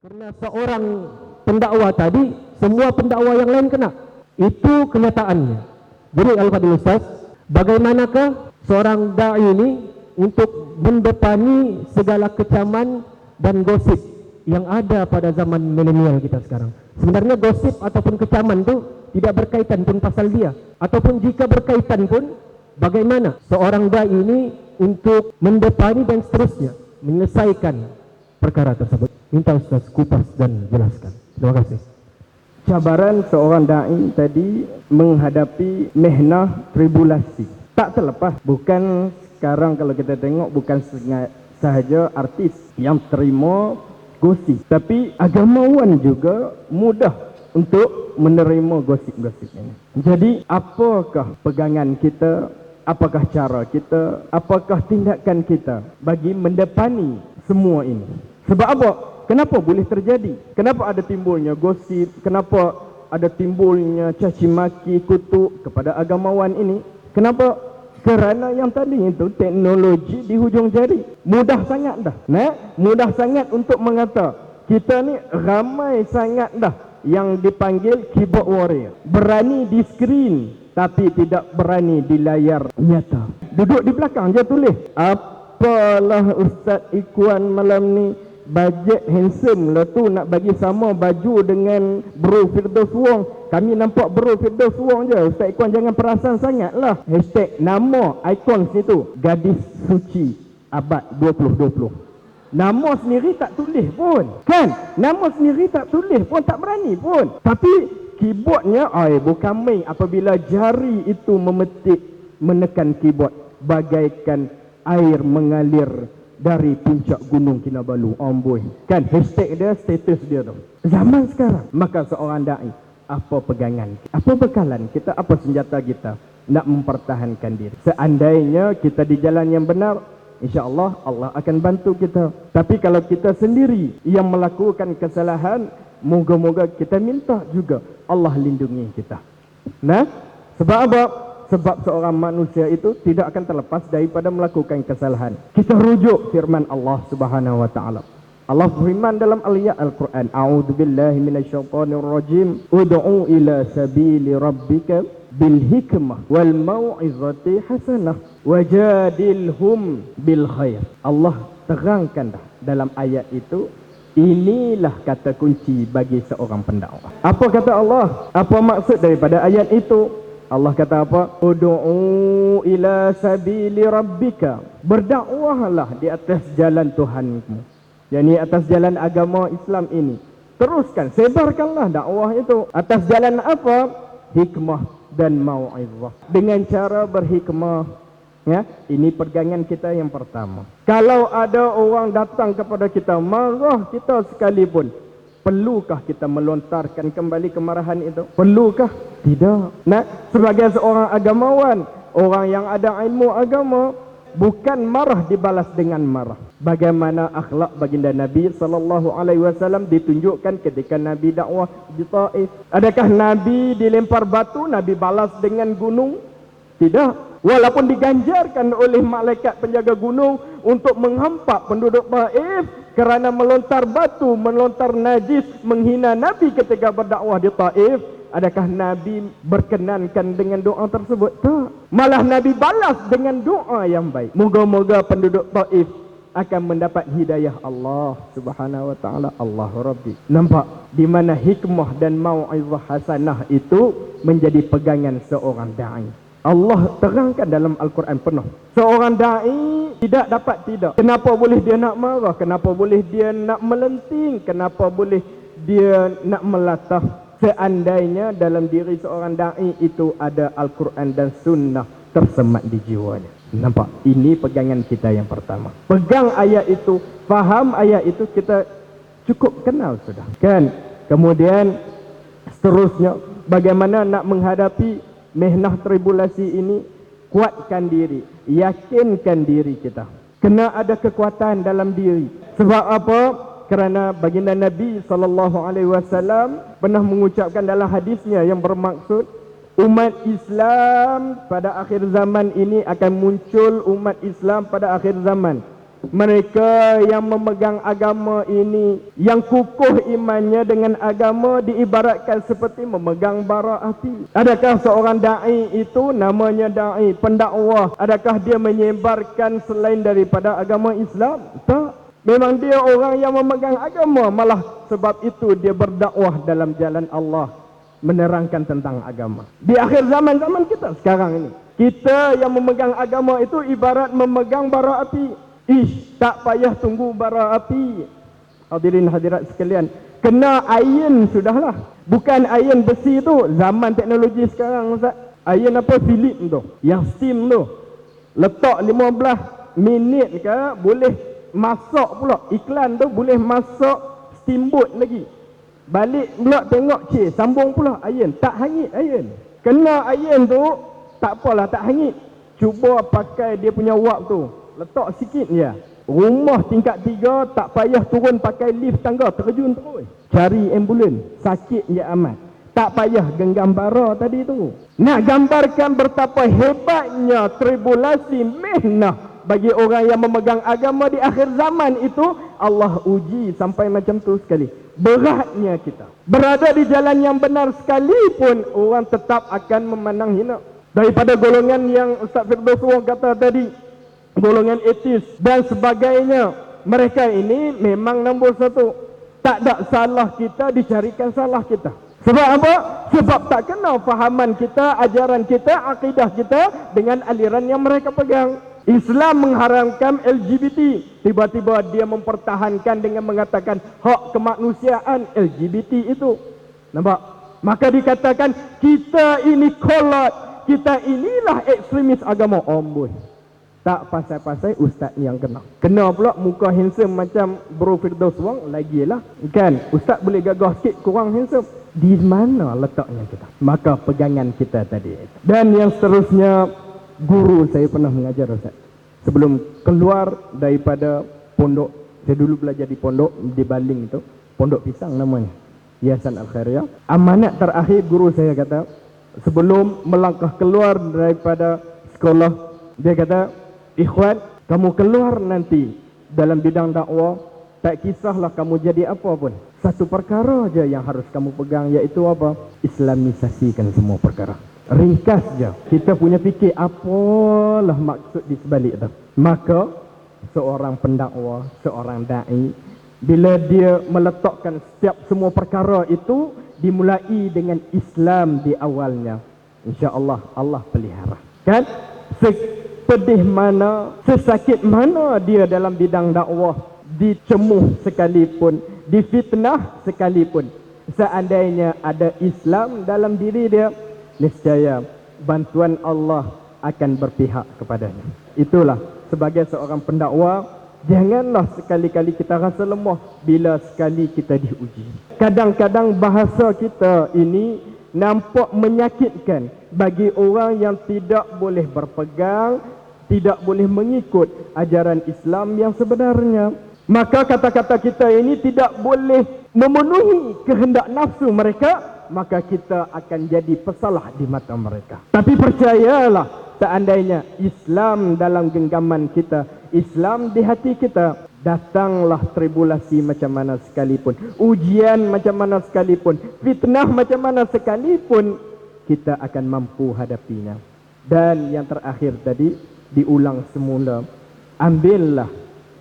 Karena seorang pendakwa tadi, semua pendakwa yang lain kena. Itu kenyataannya. Jadi Al-Fadhil Ustaz, bagaimanakah seorang da'i ini untuk mendepani segala kecaman dan gosip yang ada pada zaman milenial kita sekarang? Sebenarnya gosip ataupun kecaman itu tidak berkaitan pun pasal dia, ataupun jika berkaitan pun bagaimana seorang da'i ini untuk mendepani dan seterusnya menyelesaikan perkara tersebut. Minta Ustaz kupas dan jelaskan. Terima kasih. Cabaran seorang da'i tadi menghadapi mehnah tribulasi. Tak terlepas, bukan sekarang kalau kita tengok bukan sahaja artis yang terima gosip, tapi agamawan juga mudah untuk menerima gosip-gosip ini. Jadi apakah pegangan kita, apakah cara kita, apakah tindakan kita bagi mendepani semua ini? Sebab apa? Kenapa boleh terjadi? Kenapa ada timbulnya gosip? Kenapa ada timbulnya caci maki, kutuk kepada agamawan ini? Kenapa? Kerana yang tadi itu teknologi di hujung jari. Mudah sangat dah. Mudah sangat untuk mengata. Kita ni ramai sangat dah yang dipanggil keyboard warrior. Berani di skrin tapi tidak berani di layar nyata. Duduk di belakang je tulis, apalah Ustaz Ikwan malam ni bajet handsome lah tu, nak bagi sama baju dengan Bro Firdaus Wong. Kami nampak Bro Firdaus Wong je. Ustaz Ikwan jangan perasan sangat lah. Hashtag nama ikon situ, gadis suci abad 2020. Nama sendiri tak tulis pun, kan? Nama sendiri tak tulis pun, tak berani pun. Tapi keyboardnya bukan main. Apabila jari itu memetik, menekan keyboard, bagaikan air mengalir dari puncak gunung Kinabalu. Amboi, kan hashtag dia, status dia tu. Zaman sekarang, maka seorang da'i, apa pegangan, apa bekalan kita, apa senjata kita nak mempertahankan diri? Seandainya kita di jalan yang benar, insya-Allah Allah akan bantu kita. Tapi kalau kita sendiri yang melakukan kesalahan, moga-moga kita minta juga Allah lindungi kita. Sebab apa? Sebab seorang manusia itu tidak akan terlepas daripada melakukan kesalahan. Kita rujuk firman Allah Subhanahu wa taala. Allah berfirman dalam ayat Al-Quran, a'udzubillahi minasyaitonirrajim, ud'u ila sabili rabbika bil hikmah wal mau'izati hasanah wajadilhum bil khair. Allah terangkan dah dalam ayat itu, inilah kata kunci bagi seorang pendakwah. Apa kata Allah? Apa maksud daripada ayat itu? Allah kata apa? Ud'u ila sabili rabbika. Berdakwahlah di atas jalan Tuhanmu, yakni atas jalan agama Islam ini. Teruskan, sebarkanlah dakwah itu. Atas jalan apa? Hikmah dan mau'izah. Dengan cara berhikmah. Ya, ini pegangan kita yang pertama. Kalau ada orang datang kepada kita, marah kita sekalipun, perlukah kita melontarkan kembali kemarahan itu? Perlukah? Tidak. Sebagai seorang agamawan, orang yang ada ilmu agama, bukan marah dibalas dengan marah. Bagaimana akhlak baginda Nabi SAW ditunjukkan ketika Nabi dakwah di Taif. Adakah Nabi dilempar batu, Nabi balas dengan gunung? Tidak. Walaupun diganjarkan oleh malaikat penjaga gunung untuk menghampak penduduk Taif kerana melontar batu, melontar najis, menghina Nabi ketika berdakwah di Taif, adakah Nabi berkenankan dengan doa tersebut? Tak. Malah Nabi balas dengan doa yang baik. Moga-moga penduduk Taif akan mendapat hidayah Allah Subhanahu wa taala. Allahu Rabbi. Nampak di mana hikmah dan mau'izah hasanah itu menjadi pegangan seorang da'i. Allah terangkan dalam Al-Quran penuh. Seorang da'i tidak dapat tidak. Kenapa boleh dia nak marah? Kenapa boleh dia nak melenting? Kenapa boleh dia nak melatah? Seandainya dalam diri seorang da'i itu ada Al-Quran dan Sunnah tersemat di jiwanya. Nampak? Ini pegangan kita yang pertama. Pegang ayat itu, faham ayat itu, kita cukup kenal sudah, kan? Kemudian seterusnya, bagaimana nak menghadapi mehnah tribulasi ini? Kuatkan diri, yakinkan diri kita. Kena ada kekuatan dalam diri. Sebab apa? Kerana baginda Nabi SAW pernah mengucapkan dalam hadisnya yang bermaksud, umat Islam pada akhir zaman ini akan muncul umat Islam pada akhir zaman Mereka yang memegang agama ini, yang kukuh imannya dengan agama, diibaratkan seperti memegang bara api. Adakah seorang da'i itu namanya da'i, pendakwah, adakah dia menyebarkan selain daripada agama Islam? Tak. Memang dia orang yang memegang agama, malah sebab itu dia berdakwah dalam jalan Allah, menerangkan tentang agama. Di akhir zaman kita sekarang ini, kita yang memegang agama itu ibarat memegang bara api. Tak payah tunggu bara api. Hadirin hadirat sekalian, kena iron sudahlah. Bukan iron besi tu, zaman teknologi sekarang Ustaz. Iron apa, Philip tu, yang steam tu, letak 15 minit ke boleh masak pula. Iklan tu boleh masak steamboat lagi. Balik pula tengok, sambung pula iron. Tak hangit iron. Kena iron tu, tak apalah, tak hangit. Cuba pakai dia punya wap tu, letak sikit je. Rumah tingkat 3 tak payah turun pakai lift tangga, terjun terus. Cari ambulans, sakit je amat. Tak payah genggam bara tadi tu. Nak gambarkan betapa hebatnya tribulasi, mihnah bagi orang yang memegang agama di akhir zaman itu, Allah uji sampai macam tu sekali. Beratnya kita berada di jalan yang benar sekalipun, orang tetap akan memandang hina. Daripada golongan yang Ustaz Firdaus kata tadi, golongan etis dan sebagainya, mereka ini memang nombor 1. Tak ada salah kita, dicarikan salah kita. Sebab apa? Sebab tak kena fahaman kita, ajaran kita, akidah kita dengan aliran yang mereka pegang. Islam mengharamkan LGBT, tiba-tiba dia mempertahankan dengan mengatakan hak kemanusiaan LGBT itu. Nampak? Maka dikatakan kita ini kolot, kita inilah ekstremis agama. Amboi, tak pasal-pasal ustaz yang kena. Kena pula muka handsome macam Bro Firdaus Wang lagi lah. Kan? Ustaz boleh gagah sikit kurang handsome. Di mana letaknya kita? Maka pegangan kita tadi. Dan yang seterusnya, guru saya pernah mengajar Ustaz. Sebelum keluar daripada pondok, saya dulu belajar di pondok di Baling itu, Pondok Pisang namanya, Yayasan Al-Khairiyah. Amanat terakhir guru saya kata, sebelum melangkah keluar daripada sekolah, dia kata, ikhwan, kamu keluar nanti dalam bidang dakwah, tak kisahlah kamu jadi apa pun, satu perkara aja yang harus kamu pegang, iaitu apa? Islamisasikan semua perkara. Ringkas je, kita punya fikir apalah maksud di sebalik itu. Maka seorang pendakwah, seorang da'i, bila dia meletakkan setiap semua perkara itu dimulai dengan Islam di awalnya, insya-Allah Allah pelihara. Kan? Pedih mana, sesakit mana dia dalam bidang dakwah, dicemuh sekalipun, difitnah sekalipun, seandainya ada Islam dalam diri dia, niscaya bantuan Allah akan berpihak kepadanya. Itulah, sebagai seorang pendakwah, janganlah sekali-kali kita rasa lemah bila sekali kita diuji. Kadang-kadang bahasa kita ini nampak menyakitkan bagi orang yang tidak boleh berpegang, tidak boleh mengikut ajaran Islam yang sebenarnya. Maka kata-kata kita ini tidak boleh memenuhi kehendak nafsu mereka, maka kita akan jadi pesalah di mata mereka. Tapi percayalah, seandainya Islam dalam genggaman kita, Islam di hati kita, datanglah tribulasi macam mana sekalipun, ujian macam mana sekalipun, fitnah macam mana sekalipun, kita akan mampu hadapinya. Dan yang terakhir tadi, diulang semula, ambillah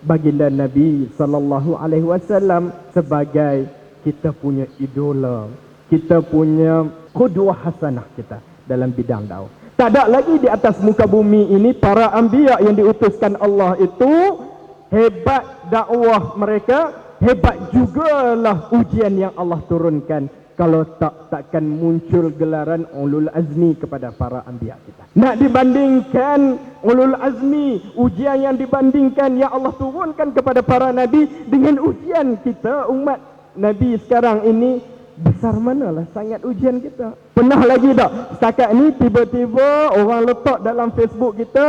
baginda Nabi SAW sebagai kita punya idola, kita punya qudwah hasanah kita dalam bidang dakwah. Tak ada lagi di atas muka bumi ini para anbiya yang diutuskan Allah itu, hebat dakwah mereka, hebat jugalah ujian yang Allah turunkan. Kalau takkan muncul gelaran ulul azmi kepada para anbiya kita. Nak dibandingkan ulul azmi, ujian yang dibandingkan yang Allah turunkan kepada para nabi dengan ujian kita umat Nabi sekarang ini, besar manalah sangat ujian kita. Pernah lagi tak setakat ni tiba-tiba orang letak dalam Facebook kita,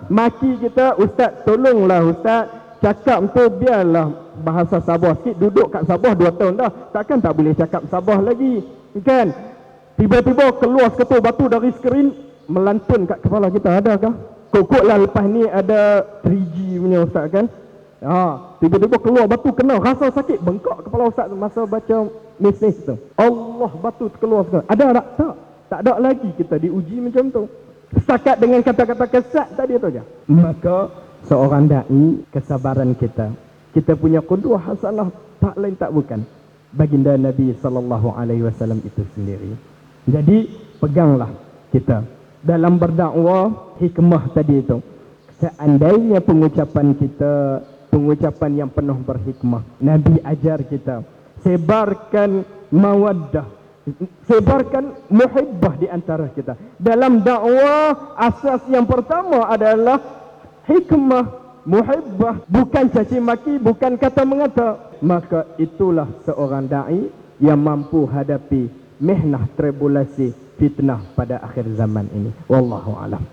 maki kita, ustaz tolonglah ustaz, cakap tu biarlah bahasa Sabah sikit, duduk kat Sabah 2 tahun dah, takkan tak boleh cakap Sabah lagi, kan? Tiba-tiba keluar seketul batu dari skrin, melantun kat kepala kita, adakah? Kokok lah lepas ni ada 3G punya ustaz kan, Tiba-tiba keluar batu kena, rasa sakit, bengkak kepala ustaz masa baca mesej tu. Allah, batu keluar sekali. Ada tak? Tak. Tak ada lagi kita diuji macam tu. Setakat dengan kata-kata kesat tadi tu aja. Maka seorang dai, kesabaran kita punya qudwah hasanah tak lain tak bukan baginda Nabi sallallahu alaihi wasallam itu sendiri. Jadi peganglah kita dalam berdakwah hikmah tadi itu. Seandainya pengucapan kita pengucapan yang penuh berhikmah, Nabi ajar kita sebarkan mawaddah, sebarkan muhibbah di antara kita. Dalam dakwah asas yang pertama adalah hikmah, muhibbah, bukan caci maki, bukan kata mengata. Maka itulah seorang dai yang mampu hadapi mihnah, tribulasi, fitnah pada akhir zaman ini. Wallahu a'lam.